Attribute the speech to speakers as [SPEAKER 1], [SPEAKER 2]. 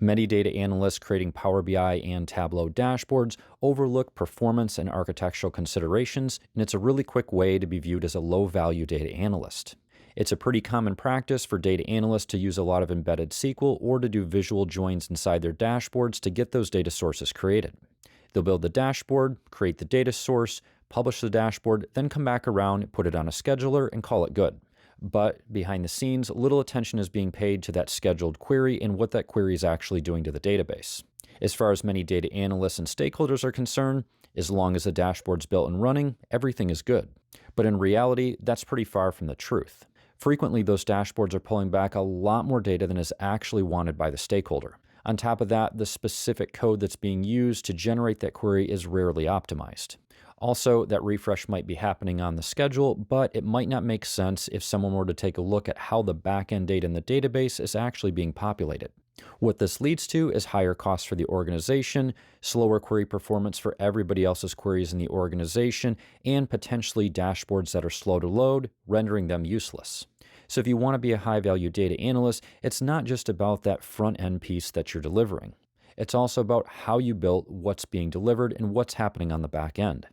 [SPEAKER 1] Many data analysts creating Power BI and Tableau dashboards overlook performance and architectural considerations, and it's a really quick way to be viewed as a low-value data analyst. It's a pretty common practice for data analysts to use a lot of embedded SQL or to do visual joins inside their dashboards to get those data sources created. They'll build the dashboard, create the data source, publish the dashboard, then come back around, put it on a scheduler, and call it good. But behind the scenes, little attention is being paid to that scheduled query and what that query is actually doing to the database. As far as many data analysts and stakeholders are concerned, as long as the dashboard's built and running, everything is good. But in reality, that's pretty far from the truth. Frequently, those dashboards are pulling back a lot more data than is actually wanted by the stakeholder. On top of that, the specific code that's being used to generate that query is rarely optimized. Also, that refresh might be happening on the schedule, but it might not make sense if someone were to take a look at how the backend data in the database is actually being populated. What this leads to is higher costs for the organization, slower query performance for everybody else's queries in the organization, and potentially dashboards that are slow to load, rendering them useless. So if you want to be a high-value data analyst, it's not just about that front-end piece that you're delivering. It's also about how you built what's being delivered and what's happening on the back end.